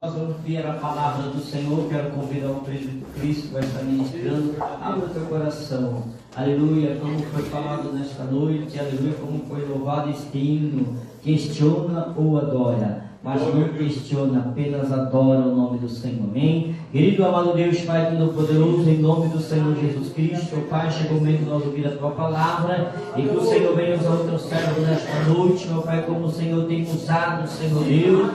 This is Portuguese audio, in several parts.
Nós vamos ouvir a palavra do Senhor. Quero convidar o presbítero Cristo que vai estar ministrando. Abra o teu coração. Aleluia, como foi falado nesta noite. Aleluia, como foi louvado este hino. Questiona ou adora, mas não questiona, apenas adora o nome do Senhor. Amém? Querido amado Deus, Pai Todo-Poderoso, em nome do Senhor Jesus Cristo, Pai, chegou o momento de nós ouvir a Tua palavra e que o Senhor venha usar o Teu servo nesta noite, meu Pai, como o Senhor tem usado, Senhor Deus.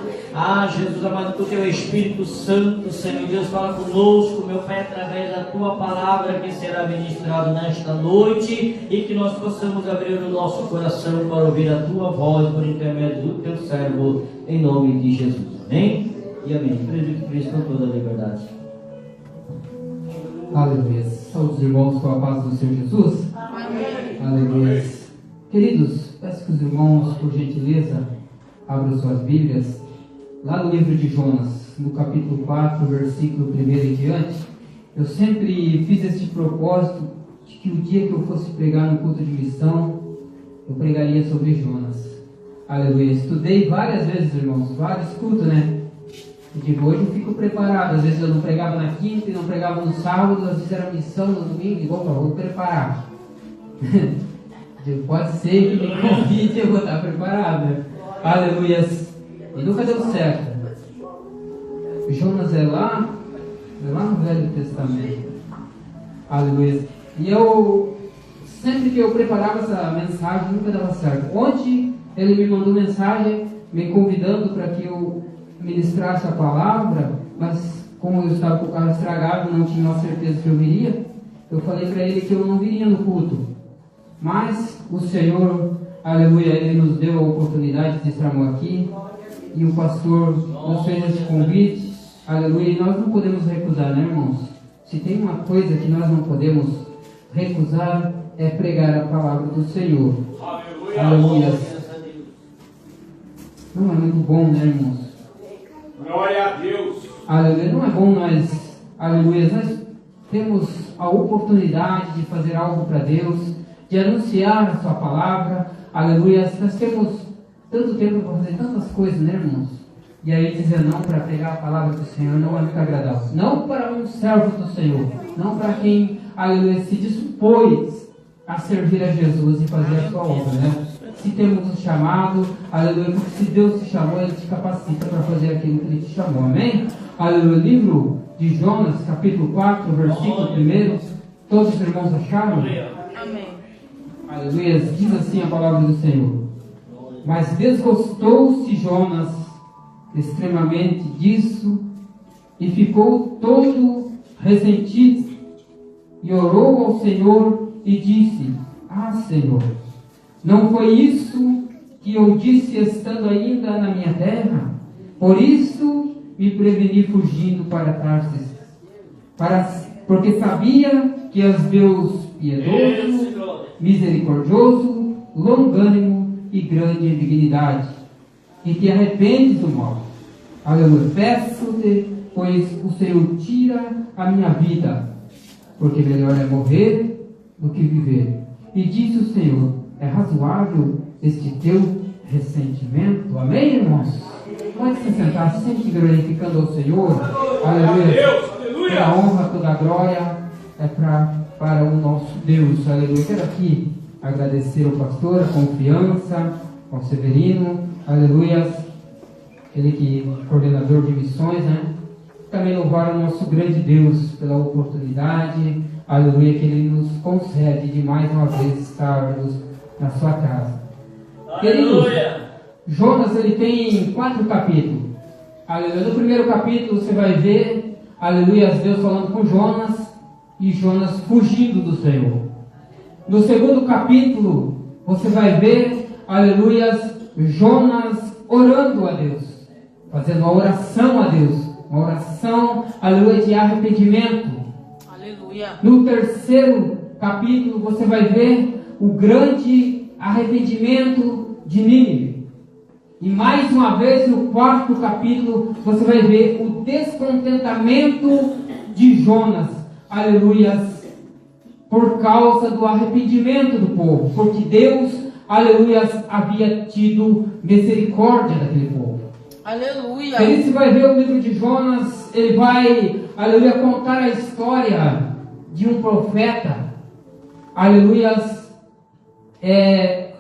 Jesus amado, que o Teu Espírito Santo, Senhor Deus, fala conosco, meu Pai, através da Tua palavra que será ministrada nesta noite e que nós possamos abrir o nosso coração para ouvir a Tua voz por intermédio do Teu servo, em nome de Jesus. Amém? E amém. Presbítero Cristo com toda a liberdade. Aleluia. Saúde, irmãos, com a paz do Senhor Jesus. Amém. Aleluia. Queridos, peço que os irmãos, por gentileza, abram suas Bíblias. Lá no livro de Jonas, no capítulo 4, versículo 1 em diante, eu sempre fiz este propósito de que o dia que eu fosse pregar no culto de missão, eu pregaria sobre Jonas. Aleluia. Estudei várias vezes, irmãos, vários cultos, né? Eu digo, hoje eu fico preparado. Às vezes eu não pregava na quinta e não pregava no sábado, às vezes era missão no domingo, digo, opa, vou preparar. Digo, pode ser que me convide e eu vou estar preparado, né? Aleluia. E nunca deu certo. Jonas é lá no Velho Testamento. Aleluia. E eu, sempre que eu preparava essa mensagem, nunca dava certo. Ontem ele me mandou mensagem me convidando para que eu ministrasse a palavra, mas como eu estava com o carro estragado, não tinha uma certeza que eu viria, eu falei para ele que eu não viria no culto. Mas o Senhor, aleluia, Ele nos deu a oportunidade de estarmos aqui, e o pastor nos fez esse convite, aleluia, e nós não podemos recusar, né, irmãos? Se tem uma coisa que nós não podemos recusar, é pregar a palavra do Senhor. Aleluia. Não é muito bom, né, irmãos? Glória a Deus. Aleluia. Não é bom aleluia, nós temos a oportunidade de fazer algo para Deus, de anunciar a sua palavra. Aleluia. Nós temos tanto tempo para fazer tantas coisas, né, irmãos? E aí dizer não para pregar a palavra do Senhor não é muito agradável. Não para um servo do Senhor, não para quem, aleluia, se dispôs a servir a Jesus e fazer a sua obra, né? Se temos um chamado, aleluia, porque se Deus te chamou, Ele te capacita para fazer aquilo que Ele te chamou, amém? Aleluia. Livro de Jonas, capítulo 4, versículo 1, todos os irmãos acharam? Amém. Aleluia. Diz assim a palavra do Senhor: mas desgostou-se Jonas extremamente disso e ficou todo ressentido e orou ao Senhor e disse: Senhor, não foi isso que eu disse estando ainda na minha terra? Por isso me preveni fugindo para Tarsis, porque sabia que és Deus piedoso, misericordioso, longânimo e grande em dignidade, e te arrependes do mal. Aleluia. Peço-te, pois o Senhor tira a minha vida, porque melhor é morrer do que viver. E disse o Senhor: é razoável este teu ressentimento? Amém, irmãos? Pode se sentar, sempre glorificando ao Senhor. Aleluia. Toda a honra, toda a glória é para o nosso Deus. Aleluia. Quero aqui agradecer ao pastor a confiança, ao Severino. Aleluia. Ele que é coordenador de missões, né? Também louvar o nosso grande Deus pela oportunidade, aleluia, que Ele nos concede de mais uma vez estarmos na sua casa. Queridos, Jonas, ele tem 4 capítulos. Aleluia. No primeiro capítulo você vai ver, aleluia, Deus falando com Jonas e Jonas fugindo do Senhor. No segundo capítulo você vai ver, aleluia, Jonas orando a Deus, fazendo uma oração a Deus, uma oração, aleluia, de arrependimento. Aleluia. No terceiro capítulo você vai ver o grande arrependimento de Nínive. E mais uma vez no quarto capítulo você vai ver o descontentamento de Jonas, aleluia, por causa do arrependimento do povo, porque Deus, aleluia, havia tido misericórdia daquele povo. Aleluia. Ele se vai ver o livro de Jonas, ele vai, aleluia, contar a história de um profeta, aleluias,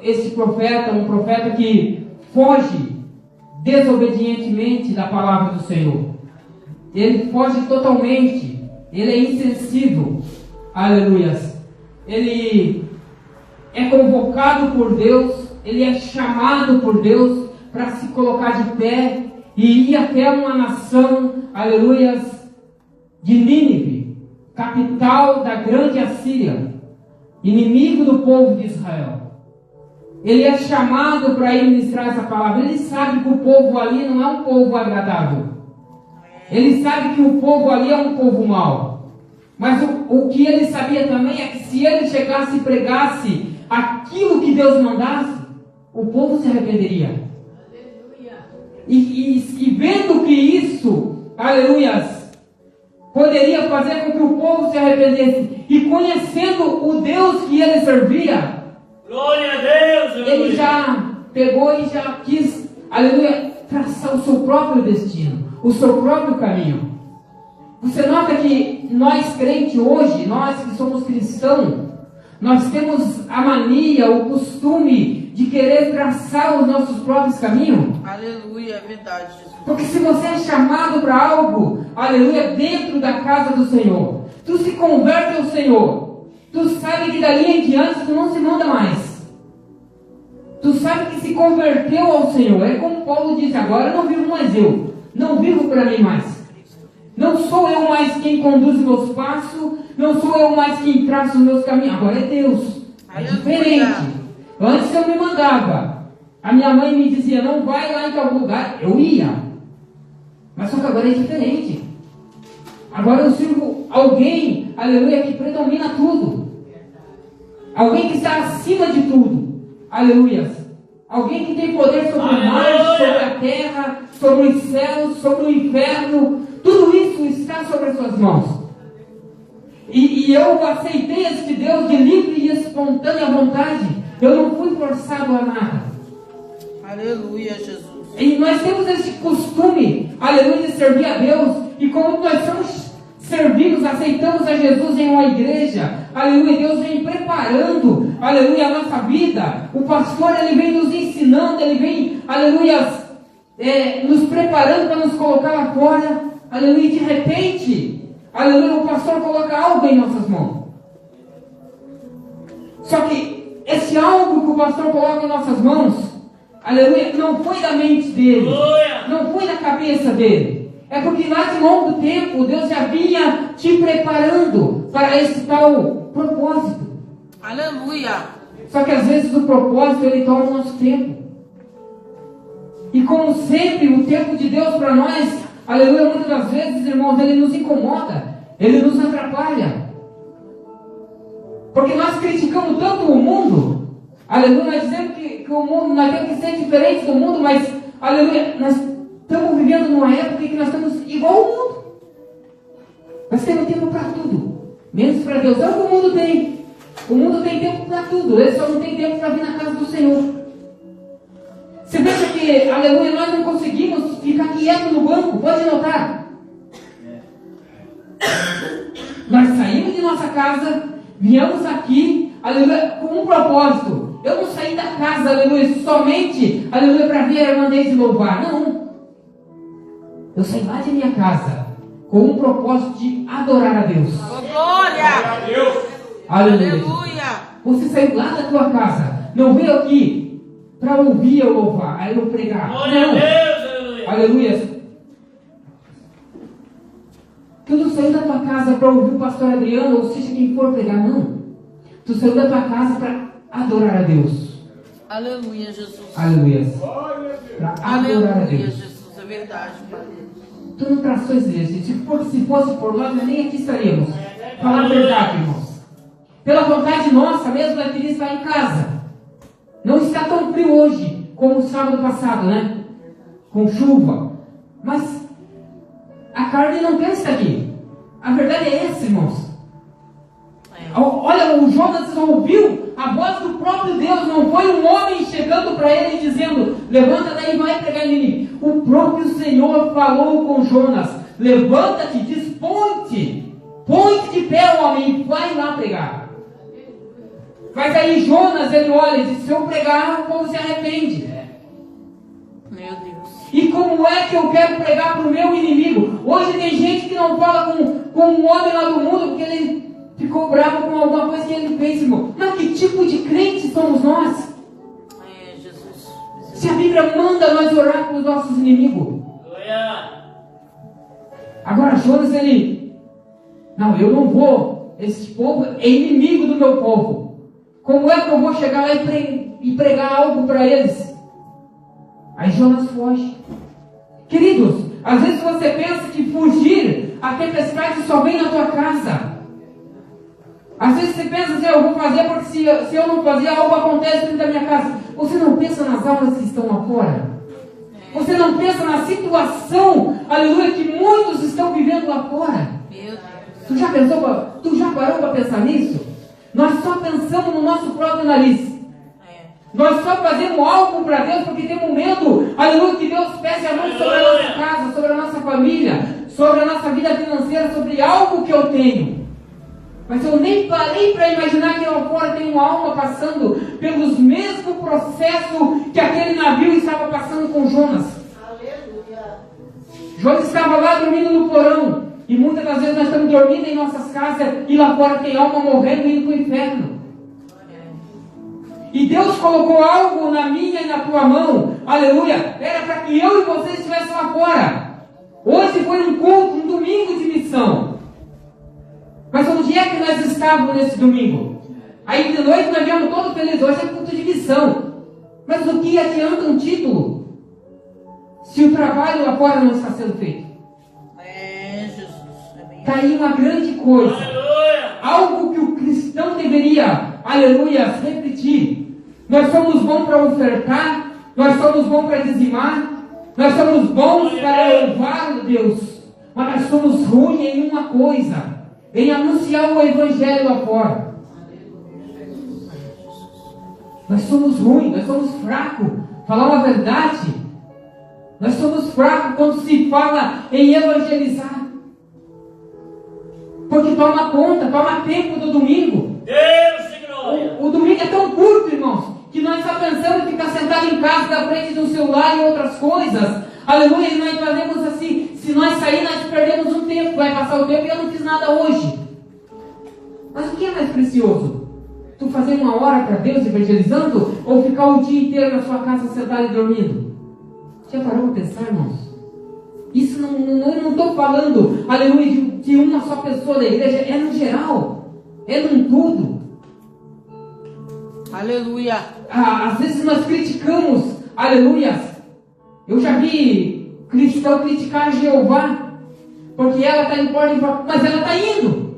esse profeta, um profeta que foge desobedientemente da palavra do Senhor. Ele foge totalmente, ele é insensível, aleluias. Ele é convocado por Deus, ele é chamado por Deus para se colocar de pé e ir até uma nação, aleluias, de Nínive, capital da grande Assíria, inimigo do povo de Israel. Ele é chamado para ir ministrar essa palavra. Ele sabe que o povo ali não é um povo agradável. Ele sabe que o povo ali é um povo mau. Mas o que ele sabia também é que se ele chegasse e pregasse aquilo que Deus mandasse, o povo se arrependeria. E vendo que isso, aleluias, poderia fazer com que o povo se arrependesse, e conhecendo o Deus que ele servia, Glória a Deus! ele já pegou e já quis, aleluia, traçar o seu próprio destino, o seu próprio caminho. Você nota que nós crentes hoje, nós que somos cristãos, nós temos a mania, o costume de querer traçar os nossos próprios caminhos. Aleluia, é verdade, Jesus. Porque se você é chamado para algo, aleluia, dentro da casa do Senhor, tu se converte ao Senhor, tu sabe que dali em diante tu não se manda mais. Tu sabe que se converteu ao Senhor. É como Paulo disse, agora não vivo mais eu, não vivo para mim mais. Não sou eu mais quem conduz os meus passos, não sou eu mais quem traça os meus caminhos, agora é Deus. É diferente. Antes eu me mandava, a minha mãe me dizia, não vai lá em tal lugar, eu ia. Mas só que agora é diferente. Agora eu sirvo alguém, aleluia, que predomina tudo. Alguém que está acima de tudo, aleluia. Alguém que tem poder sobre o mar, sobre a terra, sobre os céus, sobre o inferno. Tudo isso está sobre as suas mãos. E eu aceitei este Deus de livre e espontânea vontade. Eu não fui forçado a nada. Aleluia, Jesus. E nós temos esse costume, aleluia, de servir a Deus. E como nós somos servidos, aceitamos a Jesus em uma igreja, aleluia, Deus vem preparando, aleluia, a nossa vida. O pastor, ele vem nos ensinando, ele vem, aleluia, nos preparando para nos colocar lá fora. Aleluia, e de repente, aleluia, o pastor coloca algo em nossas mãos. Só que esse algo que o pastor coloca em nossas mãos, aleluia, não foi da mente dele, não foi da cabeça dele. É porque lá de longo tempo Deus já vinha te preparando para esse tal propósito. Aleluia. Só que às vezes o propósito ele toma o nosso tempo. E como sempre, o tempo de Deus para nós, aleluia, muitas das vezes, irmãos, ele nos incomoda, ele nos atrapalha. Porque nós criticamos tanto o mundo, aleluia, nós dizemos que o mundo, nós temos que ser diferentes do mundo, mas, aleluia, nós estamos vivendo numa época em que nós estamos igual ao mundo. Nós temos tempo para tudo, menos para Deus. É o que o mundo tem. O mundo tem tempo para tudo, ele só não tem tempo para vir na casa do Senhor. Você veja que, aleluia, nós não conseguimos ficar quietos no banco, pode notar. Nós saímos de nossa casa, viemos aqui, aleluia, com um propósito. Eu não saí da casa, aleluia, somente, aleluia, para ver a irmã Deise louvar. Não. Eu saí lá de minha casa, com um propósito de adorar a Deus. Glória! Aleluia. Aleluia! Você saiu lá da tua casa, não veio aqui para ouvir eu louvar, aí eu pregar. Glória não. a Deus! Aleluia. Tu não saiu da tua casa para ouvir o pastor Adriano, ou seja, quem for pregar, não. Tu saiu da tua casa para adorar a Deus. Aleluia, Jesus. Aleluia. Para adorar a Aleluia, Deus. Jesus. É verdade, Pai. Tu não traçou esse desejo. Se fosse por nós, nós nem aqui estaríamos. Falar a verdade, irmãos. Pela vontade nossa, mesmo eu queria estar em casa. Não está tão frio hoje, como o sábado passado, né? Com chuva. Mas a carne não quer estar aqui. A verdade é essa, irmãos. Olha, o Jonas ouviu a voz do próprio Deus. Não foi um homem chegando para ele e dizendo, levanta daí e vai pregar em Nínive. o próprio Senhor falou com Jonas: levanta-te, dispõe-te, põe-te de pé, homem, e vai lá pregar. Mas aí Jonas, ele olha e diz: se eu pregar, o povo se arrepende. Meu Deus. E como é que eu quero pregar para o meu inimigo? Hoje tem gente que não fala com um homem lá do mundo porque ele ficou bravo com alguma coisa que ele fez, irmão. Mas que tipo de crente somos nós? Jesus. Se a Bíblia manda nós orar para os nossos inimigos. Agora Jonas, não, eu não vou. Esse povo é inimigo do meu povo. Como é que eu vou chegar lá e pregar algo para eles? Aí Jonas foge. Queridos, às vezes você pensa que fugir, a tempestade só vem na tua casa. Às vezes você pensa assim: eu vou fazer porque se eu não fazer, algo acontece dentro da minha casa. Você não pensa nas almas que estão lá fora? Você não pensa na situação, aleluia, que muitos estão vivendo lá fora? Tu já parou para pensar nisso? Nós só pensamos no nosso próprio nariz. Nós só fazemos algo para Deus porque temos medo, aleluia, que Deus pese a mão sobre a nossa casa, sobre a nossa família, sobre a nossa vida financeira, sobre algo que eu tenho. Mas eu nem parei para imaginar que lá fora tem uma alma passando pelos mesmos processos que aquele navio estava passando com Jonas. Aleluia. Jonas estava lá dormindo no porão. E muitas das vezes nós estamos dormindo em nossas casas e lá fora tem alma morrendo e indo para o inferno. E Deus colocou algo na minha e na tua mão, aleluia, era para que eu e você estivessem lá fora. Hoje foi um culto, um domingo de missão. Mas onde é que nós estávamos nesse domingo? Aí de noite nós viemos todos felizes, hoje é culto de missão. Mas o que adianta um título se o trabalho lá fora não está sendo feito? Jesus. Está aí uma grande coisa. Aleluia. Algo que o cristão deveria, aleluia, repetir. Nós somos bons para ofertar, nós somos bons para dizimar, nós somos bons para louvar a Deus, mas nós somos ruins em uma coisa: em anunciar o Evangelho lá fora. Nós somos ruins, nós somos fracos. Falar uma verdade, nós somos fracos quando se fala em evangelizar. Porque toma conta, toma tempo do domingo. Deus de glória. O domingo é tão curto, irmãos, que nós só pensamos em ficar sentado em casa, da frente do celular e outras coisas. Aleluia, e nós fazemos assim: se nós sair, nós perdemos um tempo. Vai passar o tempo e eu não fiz nada hoje. Mas o que é mais precioso? Tu fazer uma hora para Deus evangelizando, ou ficar o dia inteiro na sua casa sentado e dormindo? Já parou para pensar, irmãos? Isso eu não estou falando, aleluia, de uma só pessoa da igreja. É no geral, é num tudo. Aleluia. Às vezes nós criticamos, aleluia. Eu já vi cristão criticar Jeová, porque ela está indo embora, mas ela está indo.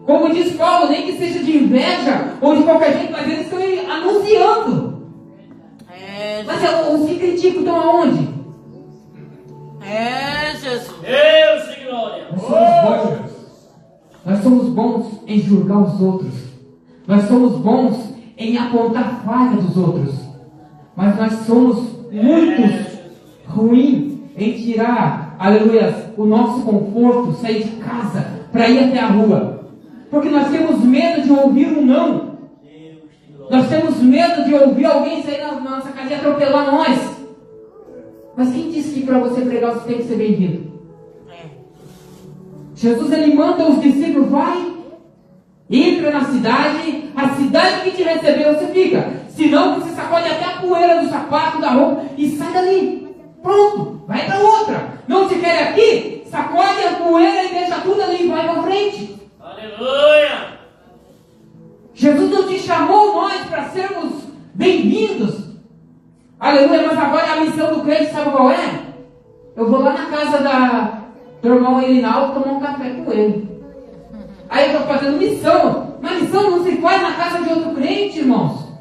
Como diz Paulo, nem que seja de inveja ou de qualquer jeito, mas eles estão anunciando. Mas os que criticam estão aonde? Jesus. Deus de glória. Nós somos bons em julgar os outros. Nós somos bons em apontar falha dos outros. Mas nós somos muito ruins em tirar, aleluia, o nosso conforto, sair de casa para ir até a rua. Porque nós temos medo de ouvir um não. Nós temos medo de ouvir alguém sair na nossa casa e atropelar nós. Mas quem disse que para você pregar você tem que ser bem-vindo? Jesus, ele manda os discípulos: vai, entra na cidade, a cidade que te recebeu você fica. Senão você sacode até a poeira do sapato, da roupa e sai dali. Pronto, vai para outra. Não te quer aqui? Sacode a poeira e deixa tudo ali e vai para frente. Aleluia. Jesus não te chamou nós para sermos bem-vindos. Aleluia, mas agora a missão do crente, sabe qual é? Eu vou lá na casa do irmão Elinaldo tomar um café com ele. Aí eu estou fazendo missão. Mas missão não se faz na casa de outro crente, irmãos.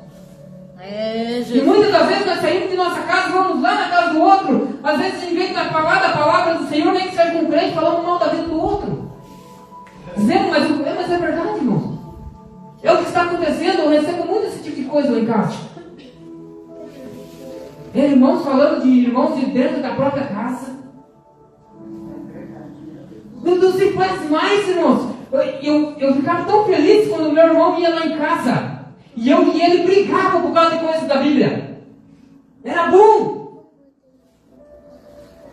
E muitas das vezes nós saímos de nossa casa, vamos lá na casa do outro. Às vezes, em vez de falar da palavra do Senhor, nem que seja com um crente, falamos mal da vida do outro. Dizendo, mas é verdade, irmãos. É o que está acontecendo. Eu recebo muito esse tipo de coisa lá em casa. Irmãos falando de irmãos de dentro da própria casa. Não se faz mais, irmãos. Eu ficava tão feliz quando meu irmão ia lá em casa. E eu e ele brigavam por causa de coisas da Bíblia. Era bom.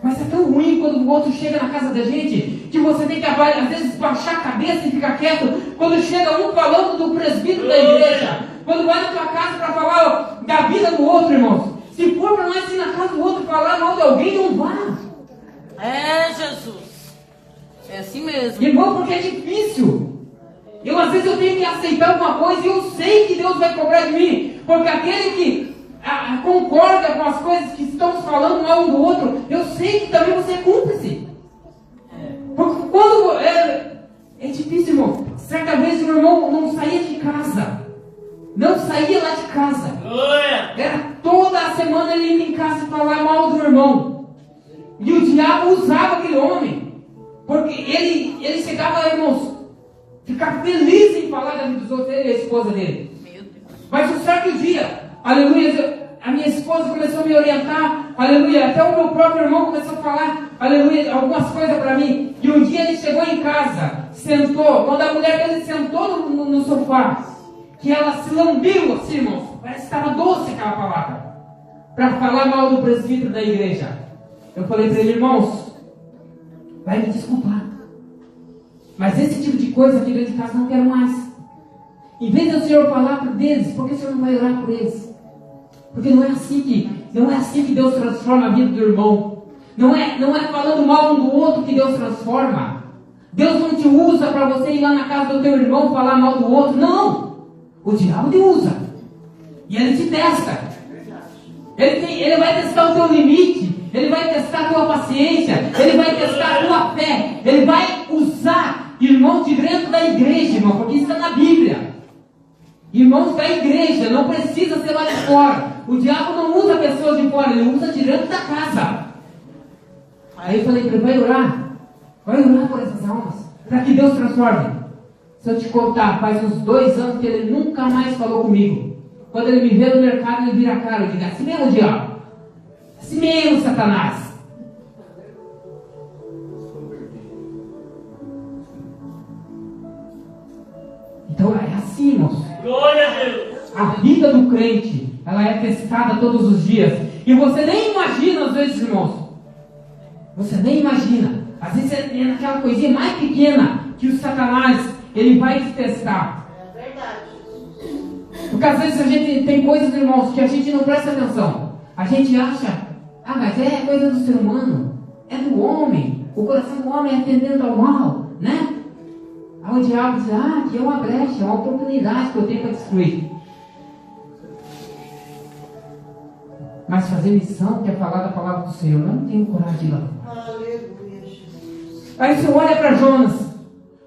Mas é tão ruim quando o outro chega na casa da gente, que você tem que, às vezes, baixar a cabeça e ficar quieto. Quando chega um falando do presbítero da igreja. Quando vai na tua casa para falar da vida do outro, irmãos. Se for para nós ir na casa do outro falar mal de alguém, não vá. É, Jesus. É assim mesmo. Irmão, porque é difícil. Às vezes eu tenho que aceitar alguma coisa e eu sei que Deus vai cobrar de mim. Porque aquele que concorda com as coisas que estão falando mal um do outro, eu sei que também você é cúmplice. Porque quando... É difícil, irmão. Certa vez o meu irmão não saía de casa. Não saía lá de casa. Era toda a semana ele ia em casa falar mal do irmão. E o diabo usava aquele homem. Porque ele chegava, irmãos, ficar feliz em falar da vida dos outros, ele e a esposa dele. Mas um certo dia, aleluia, a minha esposa começou a me orientar, aleluia, até o meu próprio irmão começou a falar, aleluia, algumas coisas para mim. E um dia ele chegou em casa, sentou, quando a mulher dele sentou no sofá, que ela se lambiu assim, irmãos, parece que estava doce aquela palavra, para falar mal do presbítero da igreja. Eu falei para ele, irmãos, vai me desculpar, mas esse tipo de coisa aqui dentro de casa não quero mais. Em vez do Senhor falar por eles, por que o Senhor não vai orar por eles? Porque não é assim que Deus transforma a vida do irmão. Não é falando mal um do outro que Deus transforma. Deus não te usa para você ir lá na casa do teu irmão falar mal do outro. Não! O diabo te usa. E ele te testa. Ele vai testar o teu limite. Ele vai testar a tua paciência. Ele vai testar a tua fé. Ele vai usar irmãos de dentro da igreja, irmão, porque isso está na Bíblia. Irmãos da igreja, não precisa ser lá de fora. O diabo não usa pessoas de fora, ele usa de dentro da casa. Aí eu falei para ele, vai orar por essas almas, para que Deus transforme. Se eu te contar, faz uns 2 anos que ele nunca mais falou comigo. Quando ele me vê no mercado, ele vira a cara, eu digo, assim mesmo, diabo, assim mesmo, Satanás. Então é assim, irmãos. Glória a Deus. A vida do crente, ela é testada todos os dias. E você nem imagina, às vezes, irmãos. Você nem imagina. Às vezes é naquela coisinha mais pequena que o Satanás, ele vai te testar. É verdade. Porque às vezes a gente tem coisas, irmãos, que a gente não presta atenção. A gente acha, mas é coisa do ser humano. É do homem. O coração do homem é tendendo ao mal, né? Aí o diabo diz, aqui é uma brecha, é uma oportunidade que eu tenho para destruir. Mas fazer missão, que é falar da palavra do Senhor, eu não tenho coragem de ir lá. Aleluia, Jesus. Aí você olha para Jonas.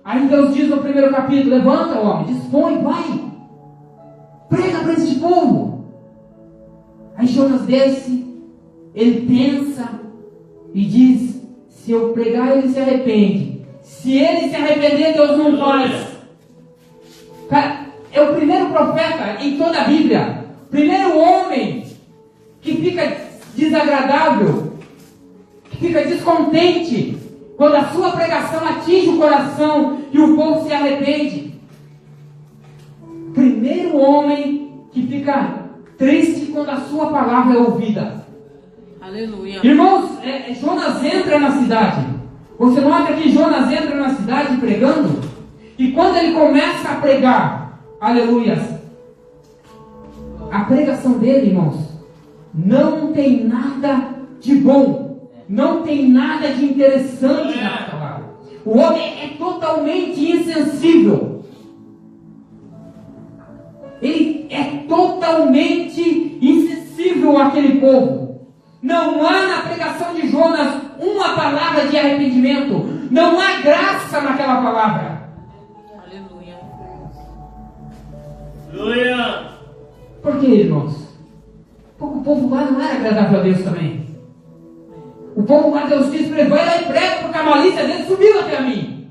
Aí Deus diz no primeiro capítulo, levanta, homem, dispõe, vai. Prega para este povo. Aí Jonas desce, ele pensa e diz, se eu pregar, ele se arrepende. Se ele se arrepender, Deus não faz. Cara, é o primeiro profeta em toda a Bíblia. Primeiro homem que fica desagradável, que fica descontente quando a sua pregação atinge o coração e o povo se arrepende. Primeiro homem que fica triste quando a sua palavra é ouvida. Aleluia. Irmãos, Jonas entra na cidade. Você nota que Jonas entra na cidade pregando, e quando ele começa a pregar, aleluias, a pregação dele, irmãos, não tem nada de bom, não tem nada de interessante na palavra. O homem é totalmente insensível. Ele é totalmente insensível àquele povo. Não há na pregação de Jonas uma palavra de arrependimento. Não há graça naquela palavra. Aleluia. Aleluia. Por que, irmãos? Porque o povo lá não era agradável a Deus também. O povo lá, Deus disse para ele, vai lá e prega, porque a malícia dele subiu até a mim.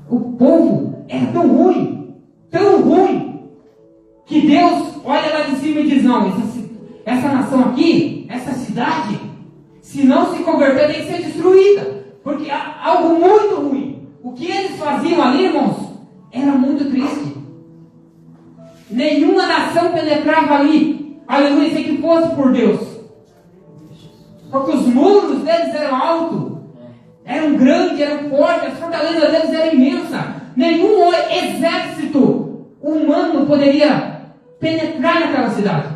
O povo era tão ruim, que Deus olha lá de cima e diz, não, essa nação aqui, essa cidade, se não se converter, tem que ser destruída. Porque há algo muito ruim. O que eles faziam ali, irmãos, era muito triste. Nenhuma nação penetrava ali. Aleluia, sem que fosse por Deus. Porque os muros deles eram altos, eram grandes, eram fortes, as fortalezas deles eram imensas. Nenhum exército humano poderia penetrar naquela cidade.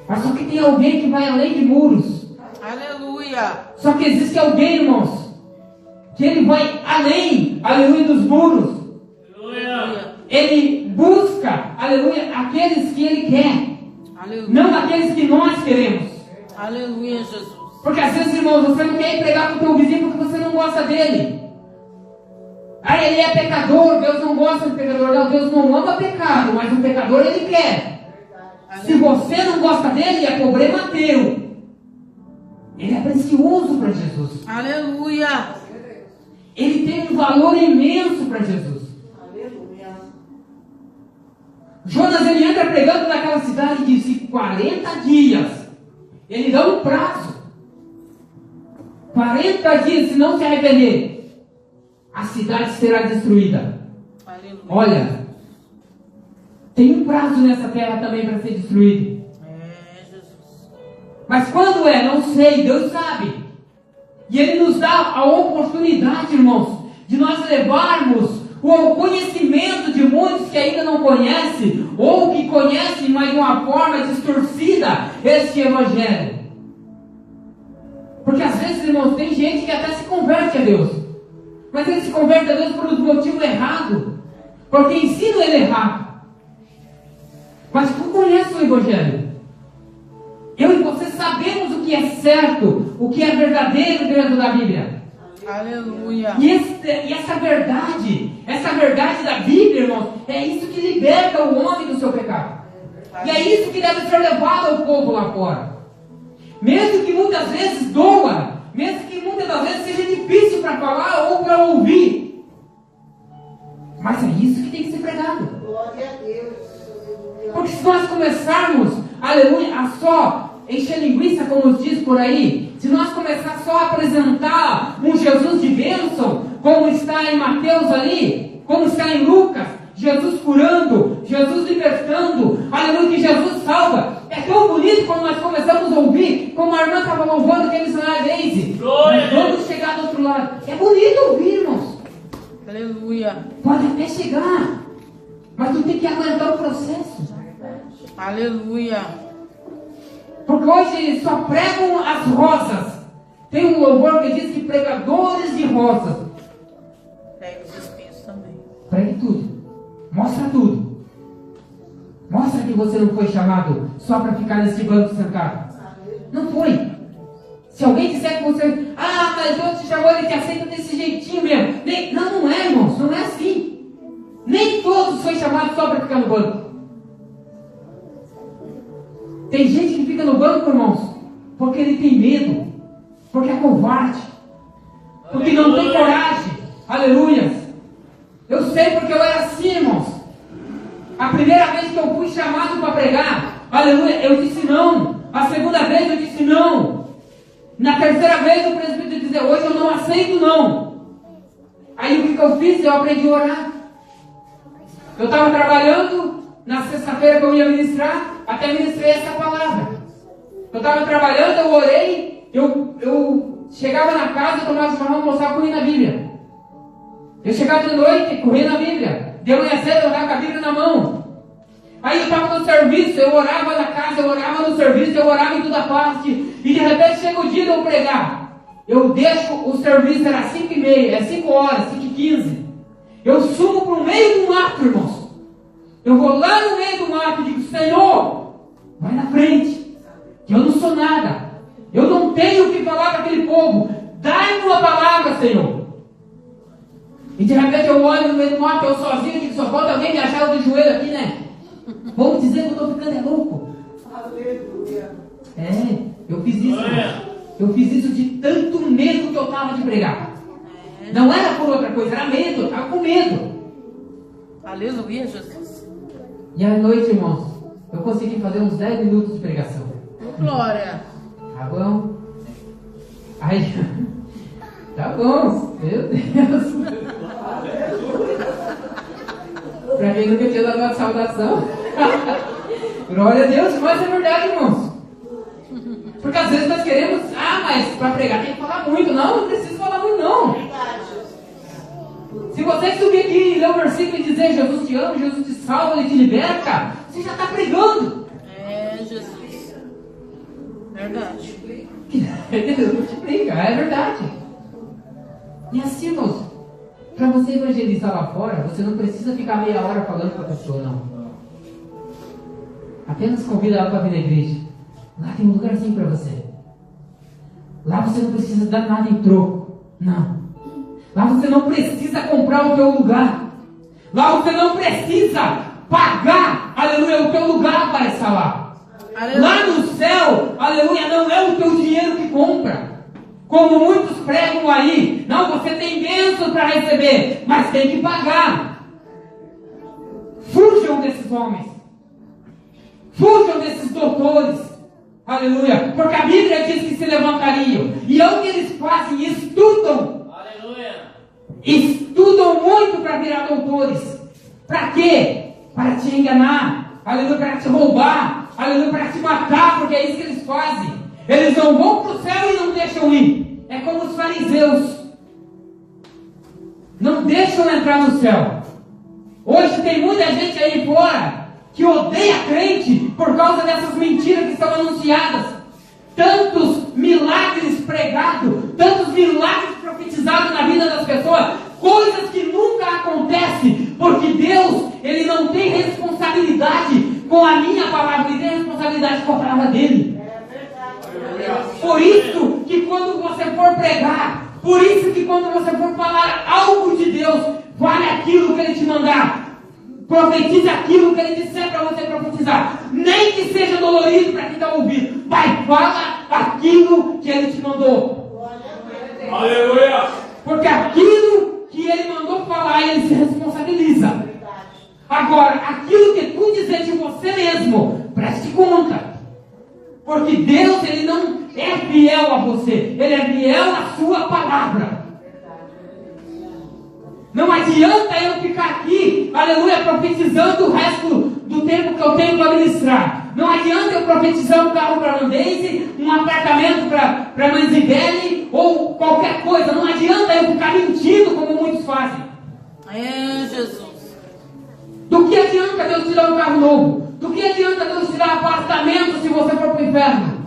Mas só que tem alguém que vai além de muros. Aleluia. Só que existe alguém, irmãos, que ele vai além, aleluia, dos muros. Aleluia. Ele busca, aleluia, aqueles que ele quer, Aleluia. não aqueles que nós queremos. Aleluia, Jesus. Porque às vezes, irmãos, você não quer ir pregar para o teu vizinho porque você não gosta dele. Ah, ele é pecador, Deus não gosta de pecador. Não, Deus não ama pecado, mas o pecador ele quer. Se você não gosta dele, é problema teu. Ele é precioso para Jesus. Aleluia. Ele tem um valor imenso para Jesus. Aleluia. Jonas, ele entra pregando naquela cidade e disse 40 dias. Ele dá um prazo. 40 dias, se não se arrepender, a cidade será destruída. Aleluia. Olha, tem um prazo nessa terra também para ser destruído. É, Jesus. Mas quando é? Não sei, Deus sabe. E Ele nos dá a oportunidade, irmãos, de nós levarmos o conhecimento de muitos que ainda não conhecem, ou que conhecem, mas de uma forma distorcida, este Evangelho. Porque às vezes, irmãos, tem gente que até se converte a Deus, mas ele se converte a Deus por um motivo errado, porque ensina ele errado. Mas tu conheces o Evangelho. Eu e você sabemos o que é certo, o que é verdadeiro dentro da Bíblia. Aleluia. E essa verdade da Bíblia, irmãos, é isso que liberta o homem do seu pecado. E é isso que deve ser levado ao povo lá fora. Mesmo que muitas vezes doa, mesmo que muitas das vezes seja difícil para falar ou para ouvir. Mas é isso que tem que ser pregado. Glória a Deus. Porque se nós começarmos, aleluia, a só encher linguiça, como diz por aí, se nós começar só a apresentar um Jesus de bênção, como está em Mateus ali, como está em Lucas, Jesus curando, Jesus libertando, aleluia, que Jesus salva. É tão bonito quando nós começamos a ouvir, como a irmã estava louvando, que é missionária Daisy. Glória. Vamos chegar do outro lado. É bonito ouvir, irmãos. Aleluia. Pode até chegar, mas tu tem que aguentar o processo. Aleluia. Porque hoje só pregam as rosas. Tem um louvor que diz que pregadores de rosas. Pega os espinhos também. Pregue tudo. Mostra tudo. Mostra que você não foi chamado só para ficar nesse banco sentado. Não foi. Se alguém disser que você... Ah, mas Deus te chamou, Ele te aceita desse jeitinho mesmo. Não é, irmãos. Não é assim. Nem todos foi chamado só para ficar no banco. Tem gente que fica no banco, irmãos, porque ele tem medo, porque é covarde, porque não tem coragem. Aleluia. Eu sei porque eu era assim, irmãos. A primeira vez que eu fui chamado para pregar, aleluia, eu disse não. A segunda vez eu disse não. Na terceira vez o presbítero disse, hoje eu não aceito não. Aí o que eu fiz? Eu aprendi a orar. Eu estava trabalhando, na sexta-feira que eu ia ministrar, até ministrei essa palavra. Eu estava trabalhando, eu orei, eu chegava na casa, tomava chimarrão, almoçava, corria na Bíblia. Eu chegava de noite, corria na Bíblia. De manhã cedo, eu estava com a Bíblia na mão. Aí eu estava no serviço, eu orava na casa, eu orava no serviço, eu orava em toda parte. E de repente chega o dia de eu pregar. Eu deixo o serviço, era 5h30, é 5 horas, 5h15. Eu sumo para o meio do mato, irmãos. Eu vou lá no meio do mato e digo, Senhor, vai na frente, que eu não sou nada. Eu não tenho o que falar para aquele povo. Dai-me uma palavra, Senhor. E de repente eu olho no meio do mato, eu sozinho, e digo, só falta alguém me achar do joelho aqui, né? Vamos dizer que eu estou ficando louco. Aleluia. É, eu fiz isso. Eu fiz isso de tanto medo que eu estava de pregar. Não era por outra coisa, era medo, eu estava com medo. Aleluia, Jesus. E à noite, irmãos, eu consegui fazer uns 10 minutos de pregação. Glória. Tá bom? Aí, tá bom, meu Deus. Pra quem nunca tinha dado uma saudação. Glória a Deus, mas é verdade, irmãos. Porque às vezes nós queremos, mas para pregar tem que falar muito. Não precisa falar muito, não. Se você subir aqui e ler o versículo e dizer Jesus te ama, Jesus te salva, Ele te liberta, você já está pregando. É, Jesus. Verdade. Deus multiplica, é verdade. E assim, irmãos, para você evangelizar lá fora, você não precisa ficar meia hora falando com a pessoa, não. Apenas convida ela para vir na igreja. Lá tem um lugarzinho para você. Lá você não precisa dar nada em troco. Não. Lá você não precisa comprar o teu lugar. Lá você não precisa pagar, aleluia, o teu lugar para estar lá. Aleluia. Lá no céu, aleluia, não é o teu dinheiro que compra. Como muitos pregam aí. Não, você tem bênção para receber, mas tem que pagar. Fujam desses homens. Fujam desses doutores. Aleluia. Porque a Bíblia diz que se levantariam. E é o que eles fazem, estudam. Aleluia. Estudam muito para virar doutores. Para quê? Para te enganar. Aleluia. Para te roubar. Aleluia. Para te matar. Porque é isso que eles fazem. Eles não vão para o céu e não deixam ir. É como os fariseus. Não deixam entrar no céu. Hoje tem muita gente aí fora que odeia crente por causa dessas mentiras que são anunciadas. Tantos milagres pregados, tantos milagres profetizados na vida das pessoas, coisas que nunca acontecem, porque Deus, Ele não tem responsabilidade com a minha palavra, Ele tem responsabilidade com a palavra dEle. Por isso que quando você for pregar, por isso que quando você for falar algo de Deus, fale aquilo que Ele te mandar. Profetize aquilo que Ele disser para você profetizar. Nem que seja dolorido para quem está ouvindo. Vai, fala aquilo que Ele te mandou. Aleluia. Porque aquilo que Ele mandou falar, Ele se responsabiliza. Agora, aquilo que tu dizer de você mesmo, preste conta. Porque Deus, Ele não é fiel a você. Ele é fiel à sua palavra. Não adianta eu ficar aqui, aleluia, profetizando o resto do tempo que eu tenho para ministrar. Não adianta eu profetizar um carro para a Mandaise, um apartamento para a mãe Zibeli, ou qualquer coisa. Não adianta eu ficar mentindo como muitos fazem. É, Jesus. Do que adianta Deus te dar um carro novo? Do que adianta Deus te dar apartamento se você for para o inferno?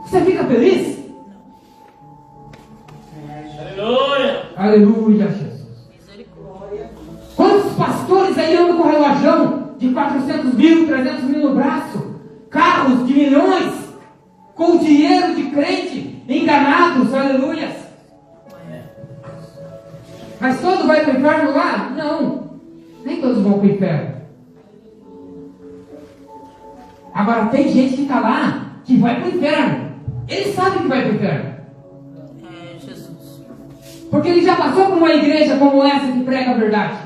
Você fica feliz? Aleluia. Aleluia, Jesus. Misericórdia. Quantos pastores aí andam com relógio de 400 mil, 300 mil no braço? Carros de milhões, com dinheiro de crente, enganados, aleluias. Mas todo vai para o inferno lá? Não. Nem todos vão para o inferno. Agora tem gente que está lá, que vai para o inferno. Ele sabe que vai para o inferno. É, Jesus. Porque ele já passou por uma igreja como essa que prega a verdade.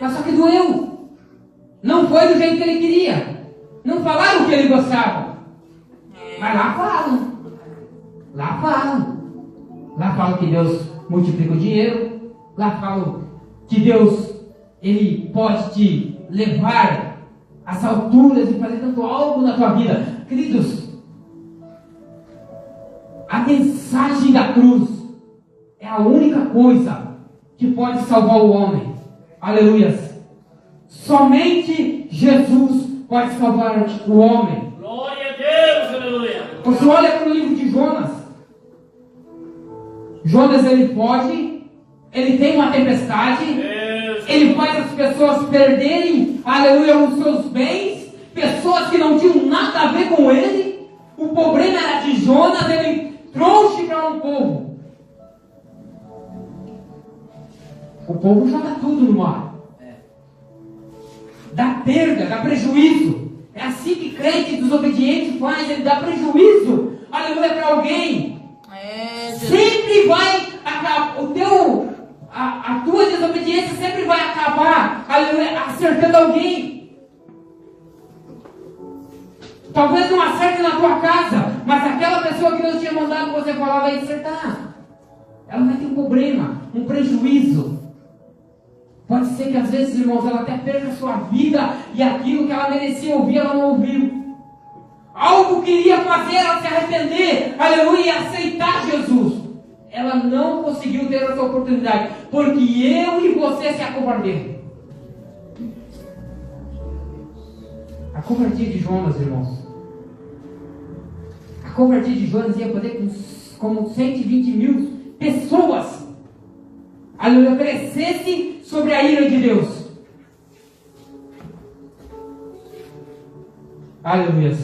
Mas só que doeu. Não foi do jeito que ele queria. Não falaram o que ele gostava. Mas lá falam. Lá falam. Lá falam que Deus multiplica o dinheiro. Lá falam que Deus, Ele pode te levar às alturas e fazer tanto algo na tua vida. Queridos, a mensagem da cruz é a única coisa que pode salvar o homem. Aleluias. Somente Jesus pode salvar o homem. Glória a Deus, aleluia. Você olha para o livro de Jonas. Jonas, ele foge, ele tem uma tempestade, ele faz as pessoas perderem, aleluia, os seus bens, pessoas que não tinham nada a ver com ele. O problema era de Jonas, ele trouxe para um povo. O povo joga tudo no mar. Dá perda, dá prejuízo. É assim que crente desobediente faz, ele dá prejuízo, aleluia, para alguém. Sempre vai acabar, a tua desobediência sempre vai acabar, aleluia, acertando alguém. Talvez não acerte na tua casa, mas aquela pessoa que Deus tinha mandado você falar vai acertar. Ela vai ter um problema, um prejuízo. Pode ser que às vezes, irmãos, ela até perca a sua vida e aquilo que ela merecia ouvir, ela não ouviu. Algo que iria fazer ela se arrepender, aleluia, e aceitar Jesus. Ela não conseguiu ter essa oportunidade, porque eu e você se acovarderam. A covardia de Jonas, irmãos. A covardia de Jonas ia poder como 120 mil pessoas, aleluia, crescesse sobre a ira de Deus. Aleluia.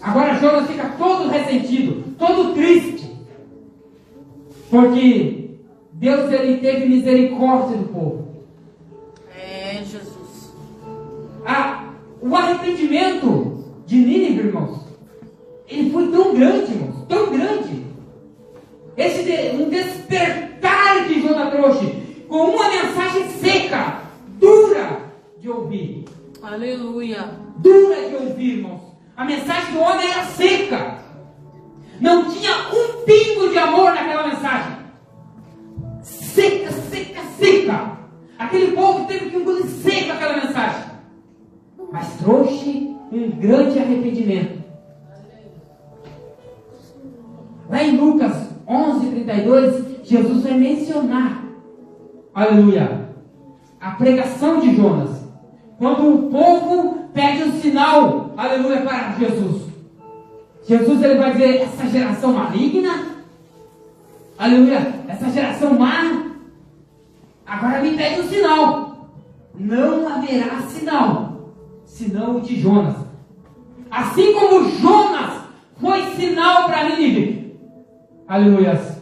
Agora Jonas fica todo ressentido, todo triste, porque Deus ele teve misericórdia do povo. Jesus. O arrependimento de Nínive, irmãos, ele foi tão grande, irmãos, tão grande. Um despertar de Jonas trouxe com uma mensagem seca, dura de ouvir. Aleluia. Dura de ouvir, irmãos. A mensagem do homem era seca. Não tinha um pingo de amor naquela mensagem. Seca, seca, seca. Aquele povo teve que engolir seco aquela mensagem. Mas trouxe um grande arrependimento. Lá em Lucas 11:32, Jesus vai mencionar, aleluia, a pregação de Jonas. Quando o povo pede um sinal, aleluia, para Jesus. Jesus ele vai dizer, essa geração maligna, aleluia, essa geração má, agora me pede um sinal. Não haverá sinal, senão o de Jonas. Assim como Jonas foi sinal para Nínive, aleluia,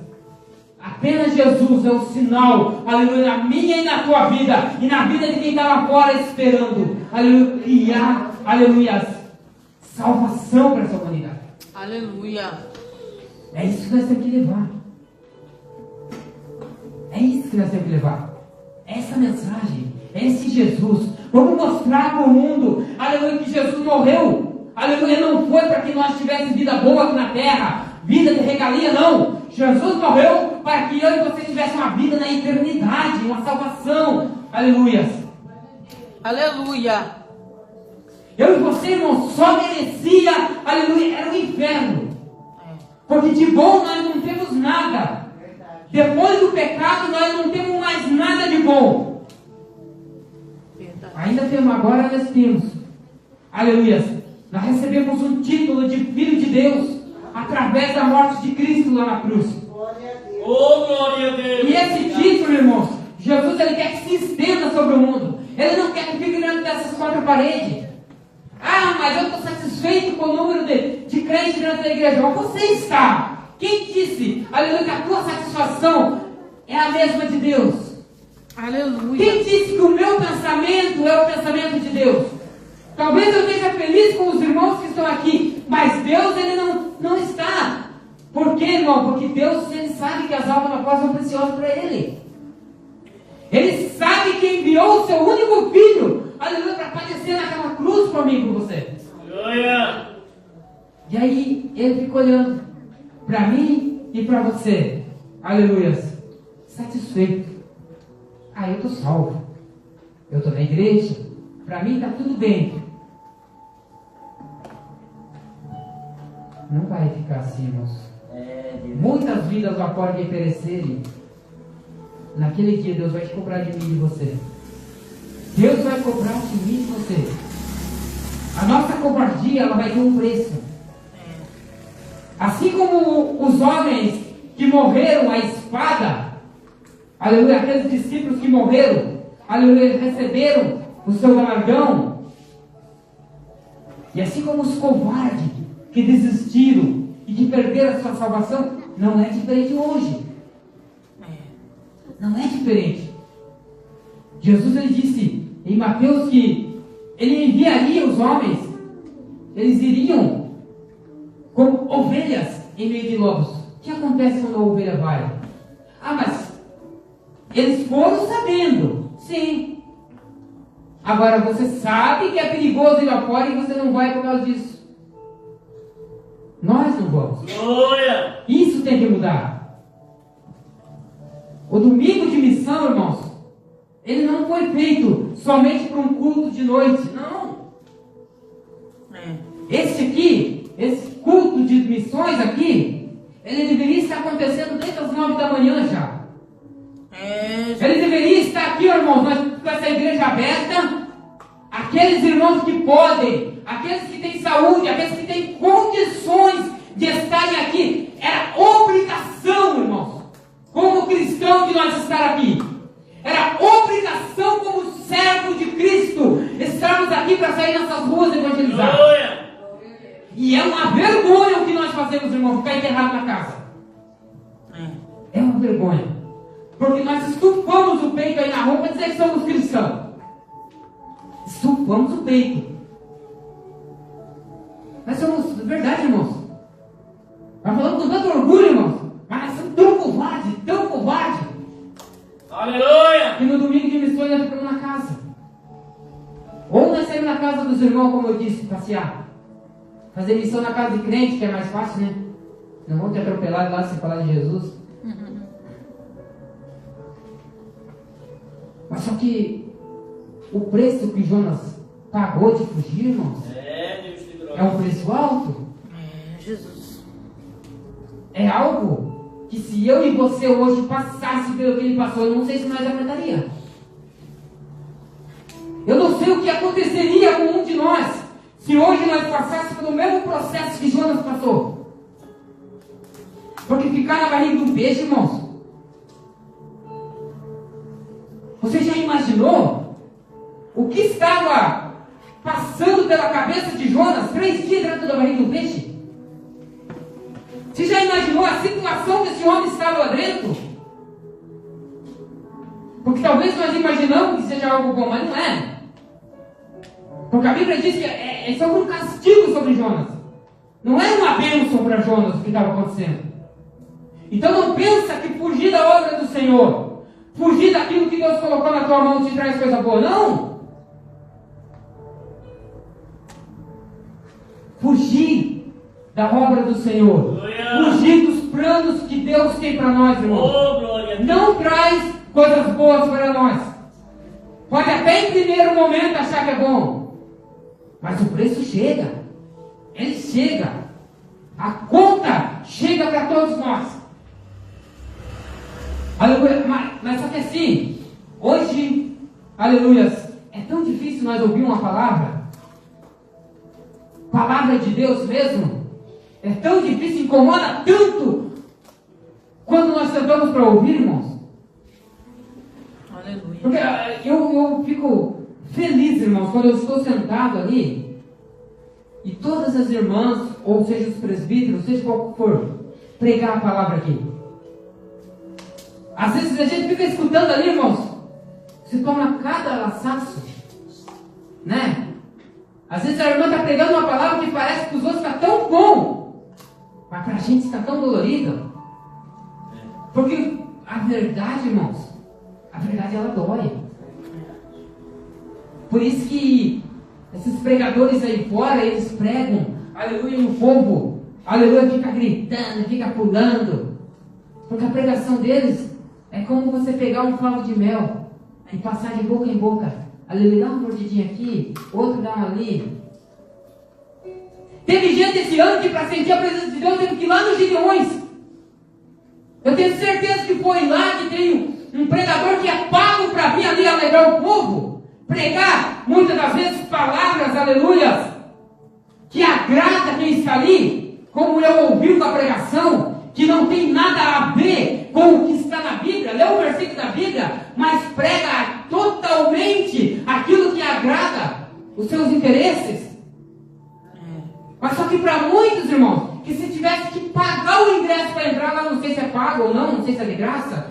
apenas Jesus é o sinal, aleluia, na minha e na tua vida, e na vida de quem está lá fora esperando, aleluia, criar, aleluia, salvação para essa humanidade. Aleluia. É isso que nós temos que levar. É isso que nós temos que levar. Essa mensagem, esse Jesus. Vamos mostrar para o mundo, aleluia, que Jesus morreu. Aleluia, não foi para que nós tivéssemos vida boa aqui na terra, vida de regalia, não. Jesus morreu para que eu e você tivéssemos uma vida na eternidade, uma salvação. Aleluia. Aleluia. Eu e você, irmão, só merecia, aleluia, era o inferno. Porque de bom nós não temos nada. Depois do pecado nós não temos mais nada de bom. Ainda temos, agora nós temos. Aleluia. Nós recebemos um título de Filho de Deus através da morte de Cristo lá na cruz. Oh, glória a Deus. E esse título, irmãos, Jesus ele quer que se estenda sobre o mundo. Ele não quer que fique dentro dessas quatro paredes. Ah, mas eu estou satisfeito com o número de crentes dentro da igreja. Mas você está. Quem disse, aleluia, que a tua satisfação é a mesma de Deus? Aleluia. Quem disse que o meu pensamento é o pensamento de Deus? Talvez eu esteja feliz com os irmãos que estão aqui, mas Deus ele não está. Por quê, irmão? Porque Deus ele sabe que as almas na cruz são preciosas para Ele. Ele sabe que enviou o seu único filho, aleluia, para padecer naquela cruz para mim e para você. Aleluia. E aí Ele fica olhando para mim e para você, aleluia, satisfeito. Ah, eu estou salvo, eu estou na igreja, para mim está tudo bem. Não vai ficar assim, irmãos. Muitas vidas lá fora que perecerem, naquele dia Deus vai te cobrar de mim e de você. Deus vai cobrar de mim e de você. A nossa covardia ela vai ter um preço. Assim como os homens que morreram à espada, aleluia, aqueles discípulos que morreram, aleluia, receberam o seu galardão. E assim como os covardes que desistiram e que perderam a sua salvação, não é diferente hoje. Não é diferente. Jesus ele disse em Mateus que ele enviaria os homens, eles iriam como ovelhas em meio de lobos. O que acontece quando a ovelha vai? Ah, mas eles foram sabendo. Sim. Agora você sabe que é perigoso ir lá fora e você não vai por causa disso. Nós não vamos. Glória. Isso tem que mudar. O domingo de missão, irmãos, ele não foi feito somente para um culto de noite. Não. Esse culto de missões aqui, ele deveria estar acontecendo desde as 9 da manhã já. Ele deveria estar aqui, irmãos, com essa igreja aberta. Aqueles irmãos que podem, aqueles que têm saúde, aqueles que têm condições de estarem aqui. Era obrigação, irmãos, como cristão de nós estar aqui. Era obrigação como servo de Cristo estarmos aqui para sair nessas ruas e evangelizar. Glória. E é uma vergonha o que nós fazemos, irmão, ficar enterrado na casa. É uma vergonha. Porque nós estufamos o peito aí na rua para dizer que somos cristãos. Estufamos o peito. Nós somos, de verdade, irmãos. Nós falamos com tanto orgulho, irmãos. Mas nós somos tão covardes. Aleluia. Que no domingo de missões nós ficamos na casa. Ou nós saímos na casa dos irmãos, como eu disse, passear. Fazer missão na casa de crente, que é mais fácil, né? Não vão te atropelar lá sem falar de Jesus. Mas só que o preço que Jonas pagou de fugir, irmãos, Deus te droga. é um preço alto. Jesus. É algo que se eu e você hoje passasse pelo que ele passou, eu não sei se nós aguentaria. Eu não sei o que aconteceria com um de nós se hoje nós passássemos pelo mesmo processo que Jonas passou. Porque ficar na barriga do peixe, irmãos, você já imaginou o que estava passando pela cabeça de Jonas 3 dias dentro da barriga do peixe? Você já imaginou a situação que esse homem estava lá dentro? Porque talvez nós imaginamos que seja algo bom, mas não é. Porque a Bíblia diz que é sobre um castigo sobre Jonas. Não é uma bênção para Jonas o que estava acontecendo. Então não pensa que fugir da obra do Senhor, fugir daquilo que Deus colocou na tua mão te traz coisa boa. Não. Fugir da obra do Senhor. Fugir dos planos que Deus tem para nós, irmãos. Oh, glória a Deus. Não traz coisas boas para nós. Pode até em primeiro momento achar que é bom. Mas o preço chega. Ele chega. A conta chega para todos nós. Aleluia. Mas só que assim, hoje, aleluias, é tão difícil nós ouvir uma palavra. Palavra de Deus mesmo. É tão difícil, incomoda tanto. Quando nós sentamos para ouvir, irmãos. Aleluia. Porque eu fico feliz, irmãos, quando eu estou sentado ali e todas as irmãs, ou seja, os presbíteros, seja qual for, pregar a palavra aqui. Às vezes a gente fica escutando ali, irmãos, você toma cada laçaço, né? Às vezes a irmã está pregando uma palavra que parece que os outros está tão bom, mas para a gente está tão dolorido. Porque a verdade, irmãos, a verdade ela dói. Por isso que esses pregadores aí fora, eles pregam, aleluia, e o povo, aleluia, fica gritando, fica pulando. Porque a pregação deles é como você pegar um favo de mel e passar de boca em boca. Aleluia, dá uma mordidinha aqui, outro dá uma ali. Teve gente esse ano que para sentir a presença de Deus teve que ir lá nos Gideões. Eu tenho certeza que foi lá que tem um pregador que é pago para vir ali alegrar o povo. Pregar, muitas das vezes, palavras, aleluias, que agrada quem está ali, como eu ouvi uma pregação, que não tem nada a ver com o que está na Bíblia, lê um versículo da Bíblia, mas prega totalmente aquilo que agrada os seus interesses. Mas só que para muitos, irmãos, que se tivesse que pagar o ingresso para entrar lá, não sei se é pago ou não sei se é de graça,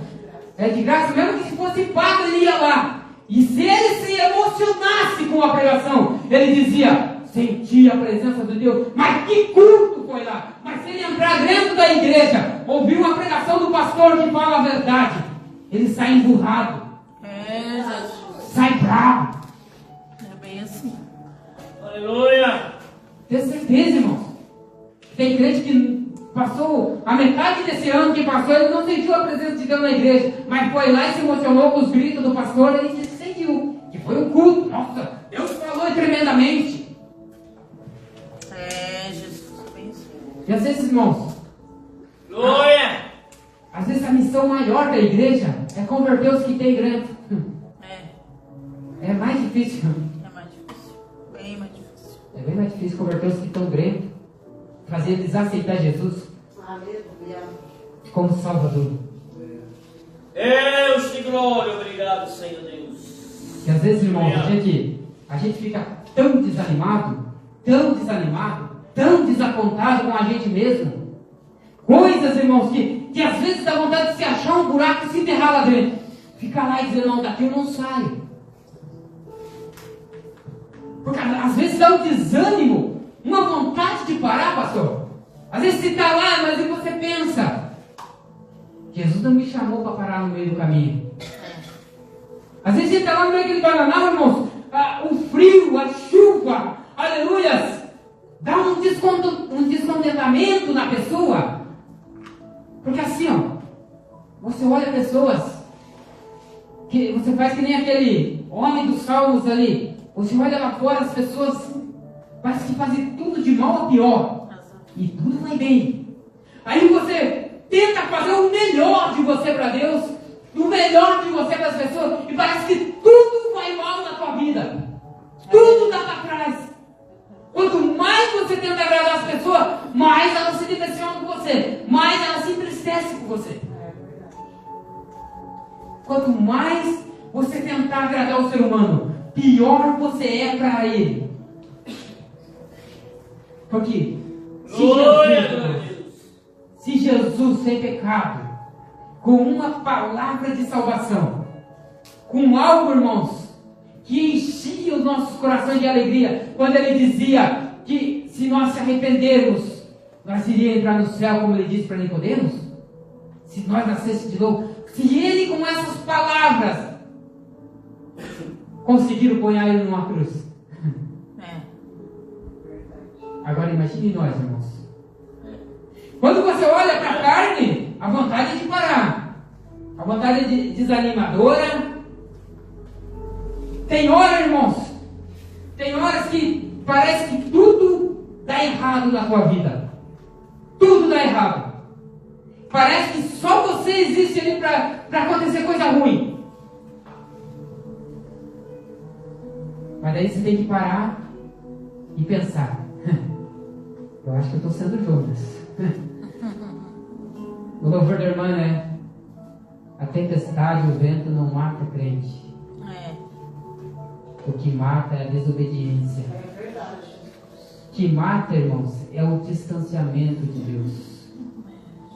mesmo que se fosse pago, ele ia lá. E se ele se emocionasse com a pregação, ele dizia, senti a presença de Deus, mas que culto foi lá. Mas se ele entrar dentro da igreja, ouvir uma pregação do pastor que fala a verdade, ele sai emburrado, Jesus. sai bravo. É bem assim. Aleluia. Tenho certeza, irmãos. Tem crente que passou a metade desse ano que passou, ele não sentiu a presença de Deus na igreja, mas foi lá e se emocionou com os gritos do pastor, ele disse que sentiu, que foi um culto. Nossa, Deus falou tremendamente. Jesus, pensa. E às vezes, irmãos, Glória! às vezes a missão maior da igreja é converter os que têm grande. É mais difícil. É mais difícil. Bem mais difícil. É bem mais difícil converter os que estão crentes, fazer eles aceitar Jesus como Salvador. Deus te glória, obrigado, Senhor Deus. E às vezes, irmãos, a gente fica tão desanimado, tão desapontado com a gente mesmo. Coisas, irmãos, que às vezes dá vontade de se achar um buraco e se enterrar lá dentro. Ficar lá e dizer, não, daqui eu não saio. Porque às vezes dá um desânimo, uma vontade de parar, pastor. Às vezes você está lá, mas você pensa, Jesus não me chamou para parar no meio do caminho. Às vezes você está lá no meio daquele bananal, irmãos, o frio, a chuva, aleluias, dá um descontentamento na pessoa. Porque assim, ó, você olha pessoas, que você faz que nem aquele homem dos salmos ali. Você olha lá fora, as pessoas parece que fazem tudo de mal a pior. E tudo vai bem. Aí você tenta fazer o melhor de você para Deus, o melhor de você para as pessoas, e parece que tudo vai mal na tua vida. Tudo dá para trás. Quanto mais você tenta agradar as pessoas, mais elas se decepcionam com você, mais elas se entristecem com você. Quanto mais você tentar agradar o ser humano, pior você é para ele. Porque se Jesus sem pecado, com uma palavra de salvação, com algo, irmãos, que enchia os nossos corações de alegria, quando ele dizia que se nós se arrependermos, nós iríamos entrar no céu, como ele disse para Nicodemos, se nós nascêssemos de novo. Se ele, com essas palavras, conseguiram pôr ele numa cruz. Agora imagine nós, irmãos. Quando você olha para a carne, a vontade é de parar, a vontade é desanimadora. Tem horas, irmãos, tem horas que parece que tudo dá errado na tua vida. Tudo dá errado. Parece que só você existe ali para acontecer coisa ruim. Mas daí você tem que parar e pensar. Eu acho que eu estou sendo Jonas. O louvor da irmã, né? A tempestade, o vento não mata crente. O que mata é a desobediência. É verdade. O que mata, irmãos, é o distanciamento de Deus.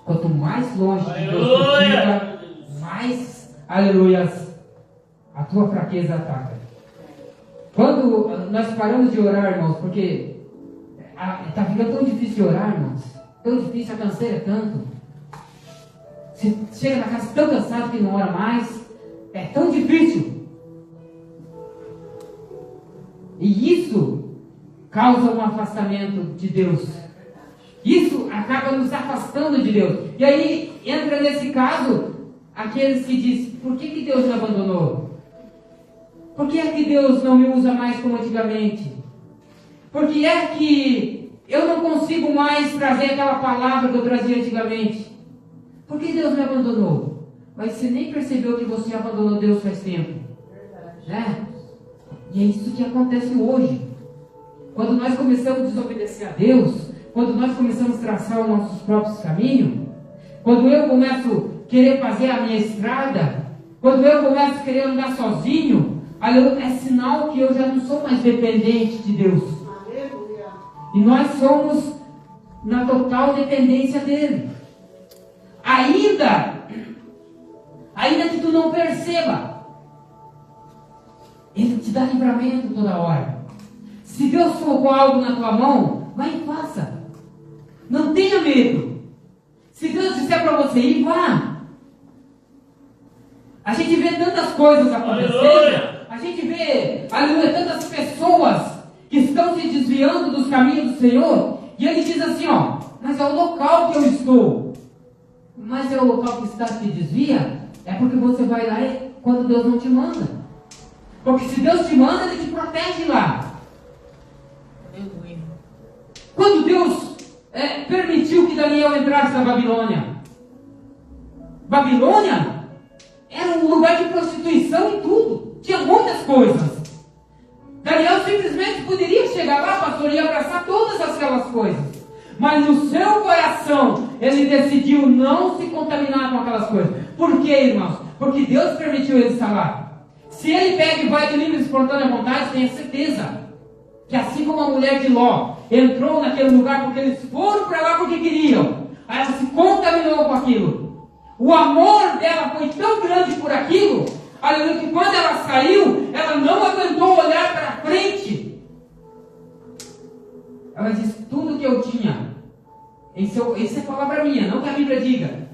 Quanto mais longe de Deus tu fica, mais, aleluias, a tua fraqueza ataca. Quando nós paramos de orar, irmãos, porque está ficando tão difícil de orar, irmãos, tão difícil, a canseira é tanto. Você chega na casa tão cansado que não ora mais, é tão difícil. E isso causa um afastamento de Deus. Isso acaba nos afastando de Deus. E aí entra nesse caso aqueles que dizem, por que Deus me abandonou? Por que é que Deus não me usa mais como antigamente? Por que é que eu não consigo mais trazer aquela palavra que eu trazia antigamente? Por que Deus me abandonou? Mas você nem percebeu que você abandonou Deus faz tempo. Né? E é isso que acontece hoje. Quando nós começamos a desobedecer a Deus, quando nós começamos a traçar os nossos próprios caminhos, quando eu começo a querer fazer a minha estrada, quando eu começo a querer andar sozinho, é sinal que eu já não sou mais dependente de Deus. E nós somos na total dependência dele. Ainda que tu não perceba, ele te dá livramento toda hora. Se Deus colocou algo na tua mão, vai e faça. Não tenha medo. Se Deus disser para você ir, vá. A gente vê tantas coisas acontecendo. A gente vê, aleluia, tantas pessoas que estão se desviando dos caminhos do Senhor. E ele diz assim, ó, Mas é o local que eu estou. Mas é o local que está te desvia? É porque você vai lá quando Deus não te manda. Porque se Deus te manda, Ele te protege lá. Aleluia. Quando Deus permitiu que Daniel entrasse na Babilônia, Babilônia era um lugar de prostituição e tudo. Tinha muitas coisas. Daniel simplesmente poderia chegar lá, pastor, e abraçar todas aquelas coisas. Mas no seu coração, ele decidiu não se contaminar com aquelas coisas. Por quê, irmãos? Porque Deus permitiu ele estar lá. Se ele pega e vai de livre e espontânea vontade, tenha certeza que assim como a mulher de Ló entrou naquele lugar porque eles foram para lá porque queriam, aí ela se contaminou com aquilo. O amor dela foi tão grande por aquilo, aleluia, que quando ela saiu, ela não aguentou olhar para frente. Ela disse: tudo que eu tinha, isso é palavra minha, não que a Bíblia diga.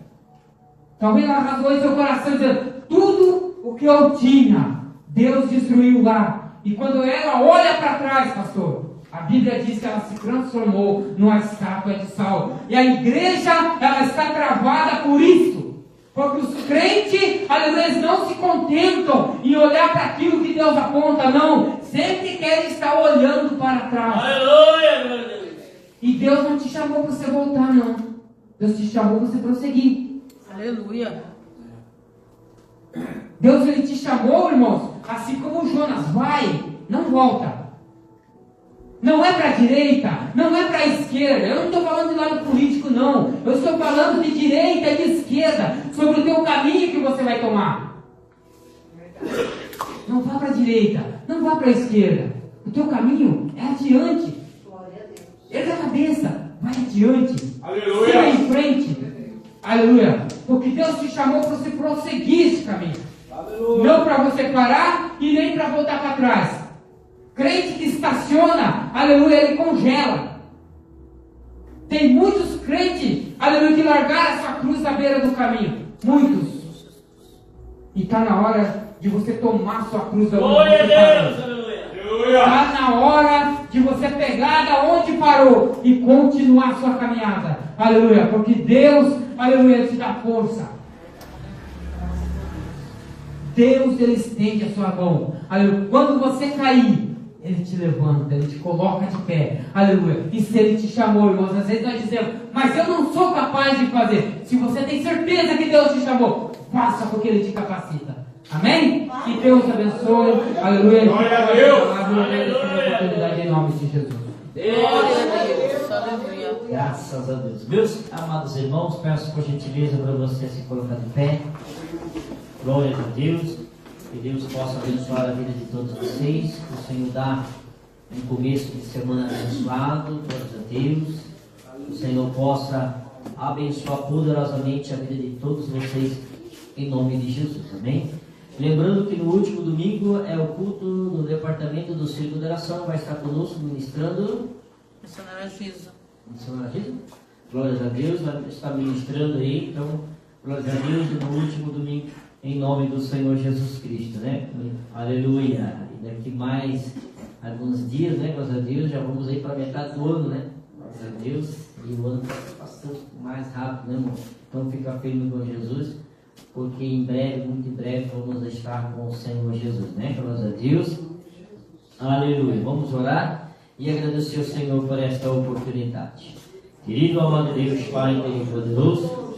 Talvez ela rasgou em seu coração dizendo: tudo o que eu tinha, Deus destruiu lá. E quando ela olha para trás, pastor, a Bíblia diz que ela se transformou numa estátua de sal. E a igreja, ela está travada por isso. Porque os crentes, aleluia, eles não se contentam em olhar para aquilo que Deus aponta, não. Sempre querem estar olhando para trás. Aleluia, meu Deus. E Deus não te chamou para você voltar, não. Deus te chamou para você prosseguir. Aleluia. Deus, Ele te chamou, irmãos, assim como Jonas, vai, não volta. Não é para a direita, não é para a esquerda. Eu não estou falando de lado político, não. Eu estou falando de direita e de esquerda, sobre o teu caminho que você vai tomar. Não vá para a direita, não vá para a esquerda. O teu caminho é adiante. Erga a cabeça, vai adiante. Aleluia. Siga em frente. Aleluia. Porque Deus te chamou para você prosseguir esse caminho. Aleluia. Não para você parar e nem para voltar para trás. Crente que estaciona, aleluia, ele congela. Tem muitos crentes, aleluia, que largaram a sua cruz na beira do caminho. Muitos. E está na hora de você tomar sua cruz da onde Glória você a Deus, parou. aleluia. Está na hora de você pegar da onde parou e continuar a sua caminhada. Aleluia, porque Deus, aleluia, te dá força. Deus, Ele estende a sua mão. Aleluia. Quando você cair, Ele te levanta, Ele te coloca de pé. Aleluia. E se Ele te chamou, irmãos, às vezes nós dizemos: mas eu não sou capaz de fazer. Se você tem certeza que Deus te chamou, faça, porque Ele te capacita. Amém? Que Deus abençoe. Aleluia. Glória a Deus. Aleluia. Oportunidade em nome de Jesus. Glória a Deus. Aleluia. Graças a Deus. Meus amados irmãos, peço por gentileza para você se colocar de pé. Glória a Deus. Que Deus possa abençoar a vida de todos vocês. Que o Senhor dá um começo de semana abençoado. Glória a Deus. Que o Senhor possa abençoar poderosamente a vida de todos vocês, em nome de Jesus. Amém? Lembrando que no último domingo é o culto no departamento do Círculo de Oração. Vai estar conosco ministrando. Missionária Giza. Missionária Giza? Glória a Deus. Vai estar ministrando aí. Então, glória a Deus. No último domingo, em nome do Senhor Jesus Cristo, né? Aleluia. E daqui mais alguns dias, né? Glória a Deus. Já vamos aí para metade do ano, né? Glória a Deus. E o ano está passando mais rápido, né, irmão? Então, fica firme com Jesus. Porque em breve, muito em breve, vamos estar com o Senhor Jesus, né? Glória a Deus. Aleluia. Vamos orar e agradecer ao Senhor por esta oportunidade. Querido amado Deus, Pai Todo-Poderoso,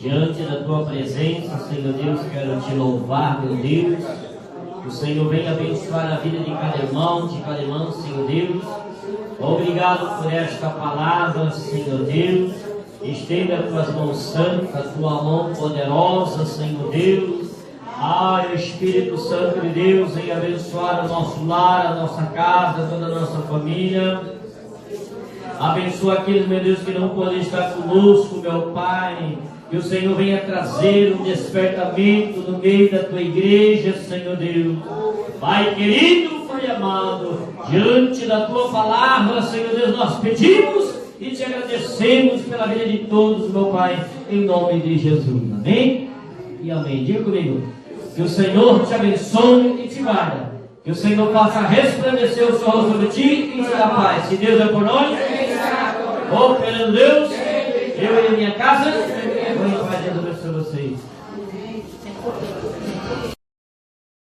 diante da Tua presença, Senhor Deus, quero Te louvar, meu Deus. Que o Senhor venha abençoar a vida de cada irmão, Senhor Deus. Obrigado por esta palavra, Senhor Deus. Estenda as tuas mãos santas, a tua mão poderosa, Senhor Deus. Ai, o Espírito Santo de Deus, vem abençoar o nosso lar, a nossa casa, toda a nossa família. Abençoa aqueles, meu Deus, que não podem estar conosco, meu Pai. Que o Senhor venha trazer um despertamento no meio da tua igreja, Senhor Deus. Pai querido, Pai amado, diante da tua palavra, Senhor Deus, nós pedimos e te agradecemos pela vida de todos, meu Pai, em nome de Jesus. Amém? E amém. Diga comigo. Que o Senhor te abençoe e te guarda. Que o Senhor faça resplandecer o seu rosto sobre ti e te dá paz. Se Deus é por nós, oh, pelo Deus. Eu e a minha casa